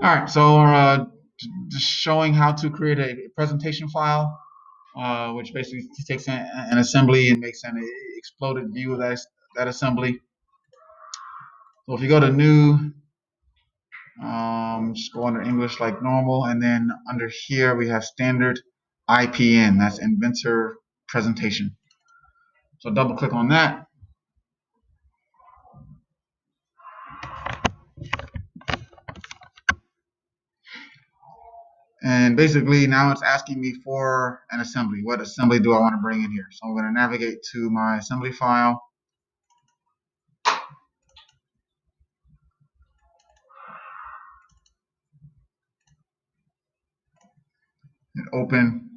All right, so just showing how to create a presentation file, which basically takes an assembly and makes an exploded view of that assembly. So if you go to new, just go under English like normal, and then under here we have standard IPN, that's Inventor Presentation. So double click on that. And basically now it's asking me for an assembly. What assembly do I want to bring in here? So I'm going to navigate to my assembly file. And open.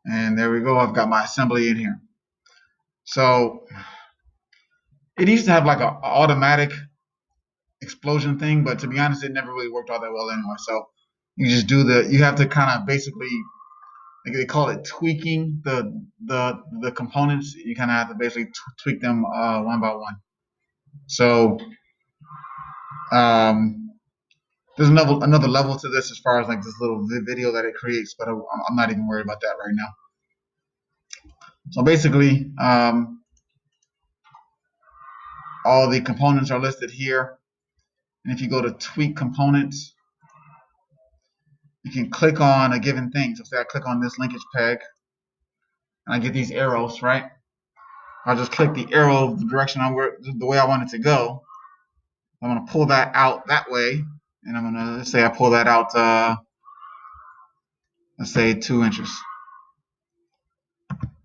And there we go. I've got my assembly in here. So it used to have like an automatic explosion thing, but to be honest, it never really worked all that well anyway. So you just you have to kind of basically, like they call it tweaking the components. You kind of have to basically tweak them one by one. So there's another level to this as far as like this little video that it creates, but I'm not even worried about that right now. So basically, all the components are listed here. And if you go to tweak components, you can click on a given thing. So say I click on this linkage peg, and I get these arrows, right? I'll just click the arrow the direction the way I want it to go. I'm going to pull that out that way, and I'm going to say I pull that out, let's say 2 inches,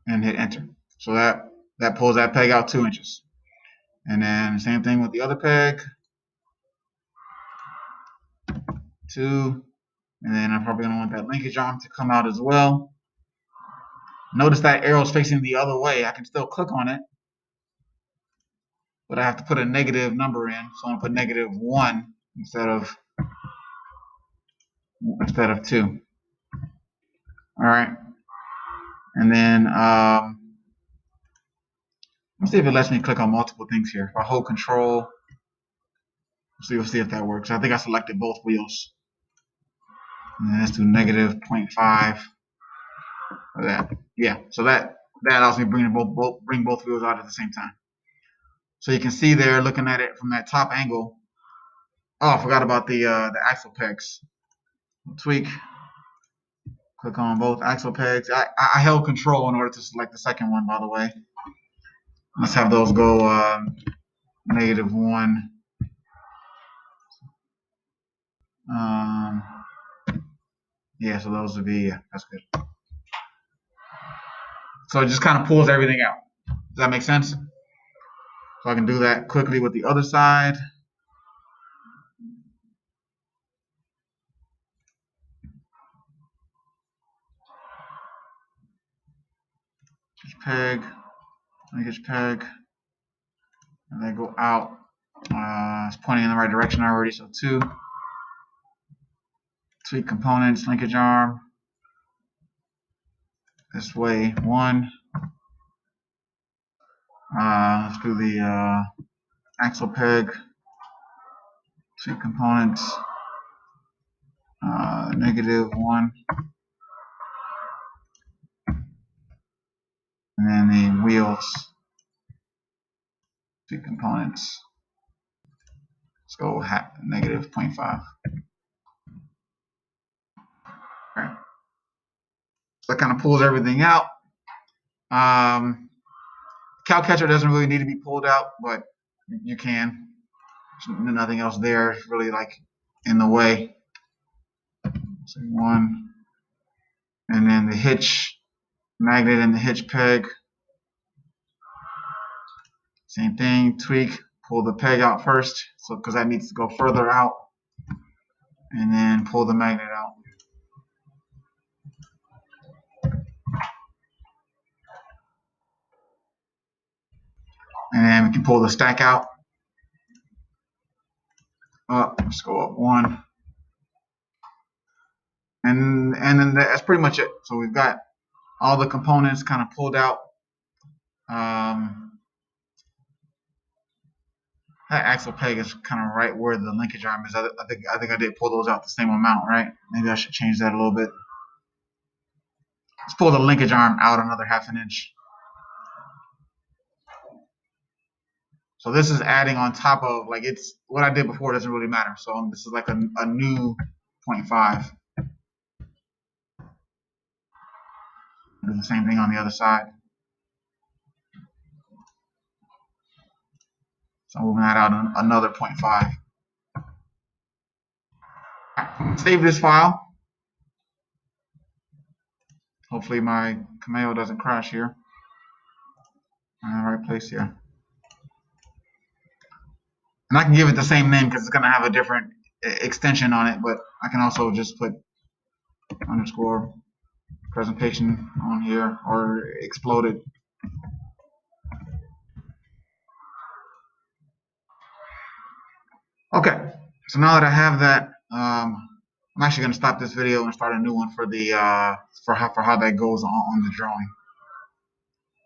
and hit enter. So that pulls that peg out 2 inches. And then same thing with the other peg, 2, and then I'm probably going to want that linkage arm to come out as well. Notice that arrow is facing the other way. I can still click on it, but I have to put a negative number in. So I'm going to put -1 instead of 2. All right. And then let's see if it lets me click on multiple things here. If I hold Control, we'll see if that works. I think I selected both wheels. And then let's do -0.5 for that. Yeah. So that allows me to bring both wheels out at the same time. So you can see there, looking at it from that top angle. Oh, I forgot about the axle pegs. Tweak. Click on both axle pegs. I held Control in order to select the second one, by the way. Let's have those go -1. Yeah, so those would be, that's good. So it just kind of pulls everything out. Does that make sense? So I can do that quickly with the other side. Peg, linkage peg, and they go out. It's pointing in the right direction already, so 2. Tweak components, linkage arm. This way, 1. Let's do the axle peg. Tweak components. -1. And then the wheels. Tweak components. Let's go -0.5. Okay. So that kind of pulls everything out. Cow catcher doesn't really need to be pulled out, but you can. There's nothing else there really like in the way. So 1, and then the hitch magnet and the hitch peg. Same thing. Tweak. Pull the peg out first, so because that needs to go further out, and then pull the magnet out. And then we can pull the stack out. Let's go up 1. And then that's pretty much it. So we've got all the components kind of pulled out. that axle peg is kind of right where the linkage arm is. I think I did pull those out the same amount, right? Maybe I should change that a little bit. Let's pull the linkage arm out another 1/2 inch. So this is adding on top of, like, it's what I did before doesn't really matter. So this is like a new 0.5. Do the same thing on the other side. So I'm moving that out another 0.5. Save this file. Hopefully my Cameo doesn't crash here. I'm in the right place here. And I can give it the same name because it's going to have a different extension on it, but I can also just put underscore presentation on here, or exploded. Okay, so now that I have that, I'm actually going to stop this video and start a new one for the for how that goes on the drawing.